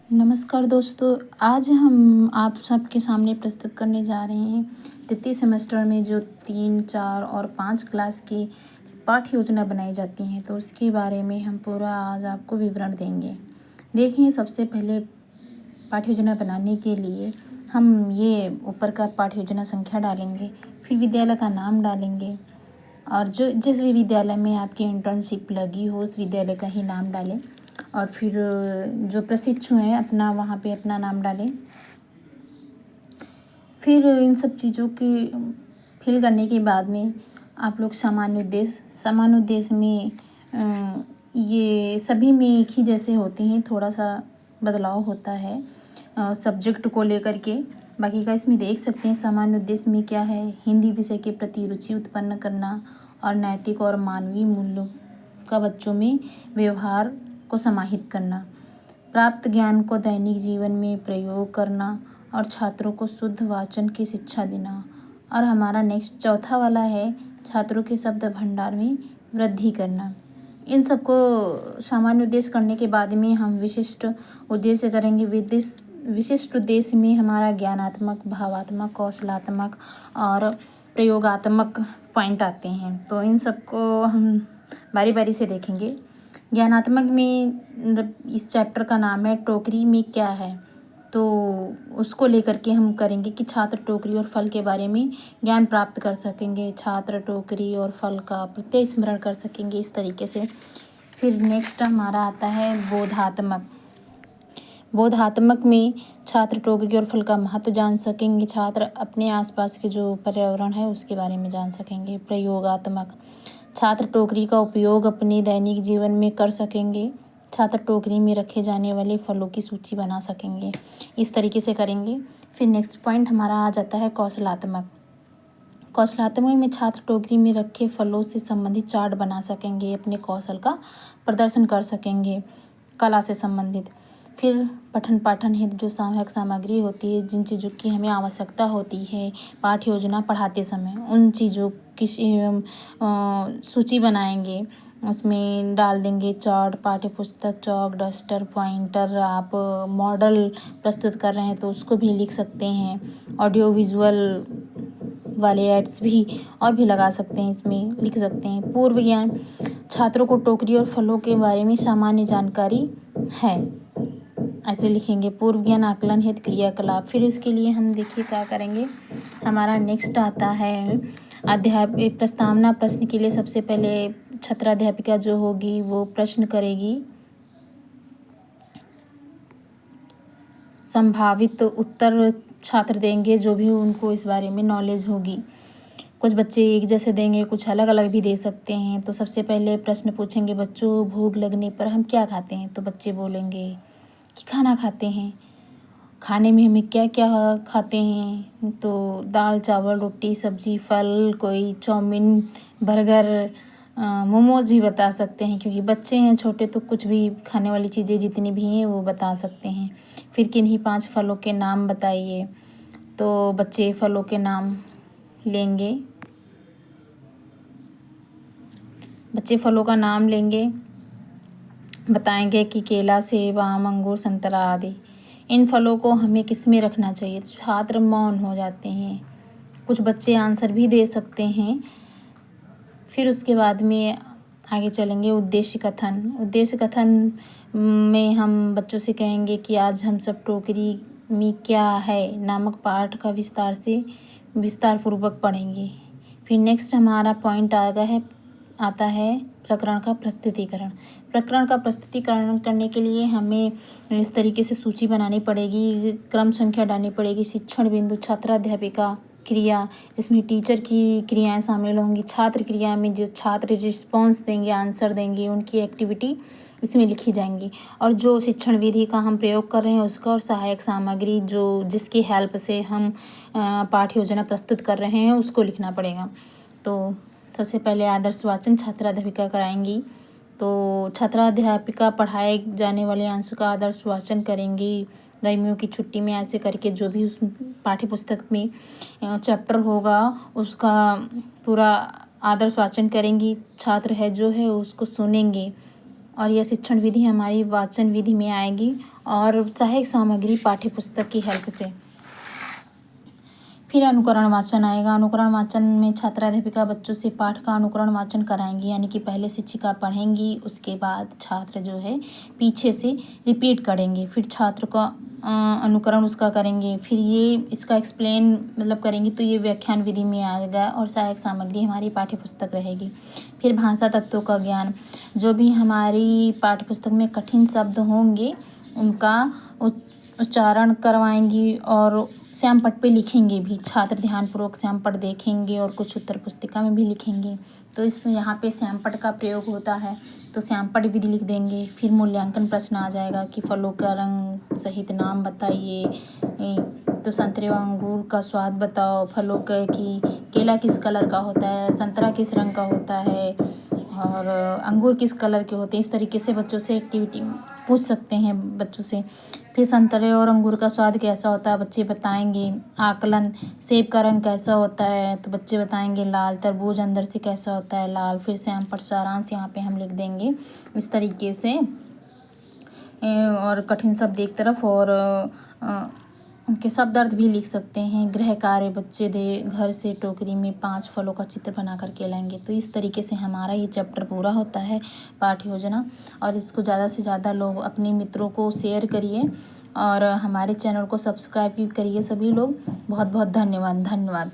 नमस्कार दोस्तों, आज हम आप सबके सामने प्रस्तुत करने जा रहे हैं तृतीय सेमेस्टर में जो 3, 4 और 5 क्लास की पाठ्य योजना बनाई जाती हैं, तो उसके बारे में हम पूरा आज आपको विवरण देंगे। देखिए, सबसे पहले पाठ्य योजना बनाने के लिए हम ये ऊपर का पाठ्य योजना संख्या डालेंगे, फिर विद्यालय का नाम डालेंगे और जो जिस भी विद्यालय में आपकी इंटर्नशिप लगी हो उस विद्यालय का ही नाम डालें और फिर जो प्रशिक्षु हैं अपना वहाँ पे अपना नाम डालें। फिर इन सब चीज़ों की फिल करने के बाद में आप लोग सामान्य उद्देश्य में ये सभी में एक ही जैसे होते हैं, थोड़ा सा बदलाव होता है सब्जेक्ट को लेकर के। बाकी का इसमें देख सकते हैं सामान्य उद्देश्य में क्या है, हिंदी विषय के प्रति रुचि उत्पन्न करना और नैतिक और मानवीय मूल्यों का बच्चों में व्यवहार को समाहित करना, प्राप्त ज्ञान को दैनिक जीवन में प्रयोग करना और छात्रों को शुद्ध वाचन की शिक्षा देना। और हमारा नेक्स्ट चौथा वाला है छात्रों के शब्द भंडार में वृद्धि करना। इन सबको सामान्य उद्देश्य करने के बाद में हम विशिष्ट उद्देश्य करेंगे। विशिष्ट उद्देश्य में हमारा ज्ञानात्मक, भावात्मक, कौशलात्मक और प्रयोगात्मक पॉइंट आते हैं, तो इन सबको हम बारी बारी से देखेंगे। ज्ञानात्मक में मतलब इस चैप्टर का नाम है टोकरी में क्या है, तो उसको लेकर के हम करेंगे कि छात्र टोकरी और फल के बारे में ज्ञान प्राप्त कर सकेंगे, छात्र टोकरी और फल का प्रत्यय स्मरण कर सकेंगे इस तरीके से। फिर नेक्स्ट हमारा आता है बोधात्मक में छात्र टोकरी और फल का महत्व जान सकेंगे, छात्र अपने आसपास के जो पर्यावरण है उसके बारे में जान सकेंगे। प्रयोगात्मक, छात्र टोकरी का उपयोग अपने दैनिक जीवन में कर सकेंगे, छात्र टोकरी में रखे जाने वाले फलों की सूची बना सकेंगे, इस तरीके से करेंगे। फिर नेक्स्ट पॉइंट हमारा आ जाता है कौशलात्मक में छात्र टोकरी में रखे फलों से संबंधित चार्ट बना सकेंगे, अपने कौशल का प्रदर्शन कर सकेंगे कला से संबंधित। फिर पठन पाठन हेतु जो सहायक सामग्री होती है, जिन चीज़ों की हमें आवश्यकता होती है पाठ्य योजना पढ़ाते समय, उन चीज़ों की सूची बनाएंगे, उसमें डाल देंगे चार्ट, पाठ्य पुस्तक, चॉक, डस्टर, पॉइंटर। आप मॉडल प्रस्तुत कर रहे हैं तो उसको भी लिख सकते हैं। ऑडियो विजुअल वाले एड्स भी और भी लगा सकते हैं, इसमें लिख सकते हैं। पूर्व ज्ञान, छात्रों को टोकरी और फलों के बारे में सामान्य जानकारी है, ऐसे लिखेंगे। पूर्व ज्ञान आकलन हेतु क्रियाकलाप, फिर इसके लिए हम देखिए क्या करेंगे। हमारा नेक्स्ट आता है प्रस्तावना प्रश्न के लिए सबसे पहले छात्राध्यापिका जो होगी वो प्रश्न करेगी, संभावित उत्तर छात्र देंगे जो भी उनको इस बारे में नॉलेज होगी। कुछ बच्चे एक जैसे देंगे, कुछ अलग अलग भी दे सकते हैं। तो सबसे पहले प्रश्न पूछेंगे, बच्चों भूख लगने पर हम क्या खाते हैं, तो बच्चे बोलेंगे कि खाना खाते हैं। खाने में हमें क्या क्या खाते हैं, तो दाल चावल रोटी सब्जी फल, कोई चाउमीन बर्गर मोमोज़ भी बता सकते हैं, क्योंकि बच्चे हैं छोटे तो कुछ भी खाने वाली चीज़ें जितनी भी हैं वो बता सकते हैं। फिर किन्हीं 5 फलों के नाम बताइए, तो बच्चे फलों के नाम लेंगे, बच्चे फलों का नाम लेंगे, बताएंगे कि केला, सेब, आम, अंगूर, संतरा आदि। इन फलों को हमें किस में रखना चाहिए, तो छात्र मौन हो जाते हैं। कुछ बच्चे आंसर भी दे सकते हैं। फिर उसके बाद में आगे चलेंगे उद्देश्य कथन में हम बच्चों से कहेंगे कि आज हम सब टोकरी में क्या है नामक पाठ का विस्तार पूर्वक पढ़ेंगे। फिर नेक्स्ट हमारा पॉइंट आता है प्रकरण का प्रस्तुतिकरण करने के लिए हमें इस तरीके से सूची बनानी पड़ेगी, क्रम संख्या डालनी पड़ेगी। शिक्षण बिंदु, छात्राध्यापिका क्रिया, जिसमें टीचर की क्रियाएं शामिल होंगी। छात्र क्रिया में जो छात्र रिस्पॉन्स देंगे, आंसर देंगे, उनकी एक्टिविटी इसमें लिखी जाएंगी। और जो शिक्षण विधि का हम प्रयोग कर रहे हैं उसका, और सहायक सामग्री जो जिसकी हेल्प से हम पाठ्य योजना प्रस्तुत कर रहे हैं उसको लिखना पड़ेगा। तो सबसे पहले आदर्श वाचन छात्राध्यापिका कराएंगी, तो छात्राध्यापिका पढ़ाए जाने वाले अंश का आदर्श वाचन करेंगी। गर्मियों की छुट्टी में ऐसे करके जो भी उस पाठ्य पुस्तक में चैप्टर होगा उसका पूरा आदर्श वाचन करेंगी। छात्र है जो है उसको सुनेंगे और यह शिक्षण विधि हमारी वाचन विधि में आएगी और सहायक सामग्री पाठ्य पुस्तक की हेल्प से। फिर अनुकरण वाचन आएगा। अनुकरण वाचन में छात्राध्यापिका बच्चों से पाठ का अनुकरण वाचन कराएंगी, यानी कि पहले शिक्षिका पढ़ेंगी, उसके बाद छात्र जो है पीछे से रिपीट करेंगे, फिर छात्र का अनुकरण उसका करेंगे, फिर ये इसका एक्सप्लेन मतलब करेंगी, तो ये व्याख्यान विधि में आएगा और सहायक सामग्री हमारी पाठ्य पुस्तक रहेगी। फिर भाषा तत्वों का ज्ञान, जो भी हमारी पाठ्य पुस्तक में कठिन शब्द होंगे उनका उच्चारण करवाएंगी और श्यामपट्ट पे लिखेंगे भी। छात्र ध्यानपूर्वक श्यामपट्ट देखेंगे और कुछ उत्तर पुस्तिका में भी लिखेंगे। तो इस यहाँ पे श्यामपट्ट का प्रयोग होता है, तो श्यामपट्ट विधि लिख देंगे। फिर मूल्यांकन प्रश्न आ जाएगा कि फलों का रंग सहित नाम बताइए, तो संतरे व अंगूर का स्वाद बताओ, फलों का कि केला किस कलर का होता है, संतरा किस रंग का होता है और अंगूर किस कलर के होते हैं। इस तरीके से बच्चों से एक्टिविटी पूछ सकते हैं बच्चों से। फिर संतरे और अंगूर का स्वाद कैसा होता है, बच्चे बताएंगे। आकलन, सेब का रंग कैसा होता है, तो बच्चे बताएंगे लाल। तरबूज अंदर से कैसा होता है, लाल। फिर श्यामपट्ट सारांश यहाँ पे हम लिख देंगे इस तरीके से। और कठिन शब्द एक तरफ और उनके शब्द अर्थ भी लिख सकते हैं। गृह कार्य, बच्चे दे घर से टोकरी में 5 फलों का चित्र बना कर के लाएंगे। तो इस तरीके से हमारा ये चैप्टर पूरा होता है, पाठ्य योजना। और इसको ज़्यादा से ज़्यादा लोग अपने मित्रों को शेयर करिए और हमारे चैनल को सब्सक्राइब भी करिए सभी लोग। बहुत बहुत धन्यवाद।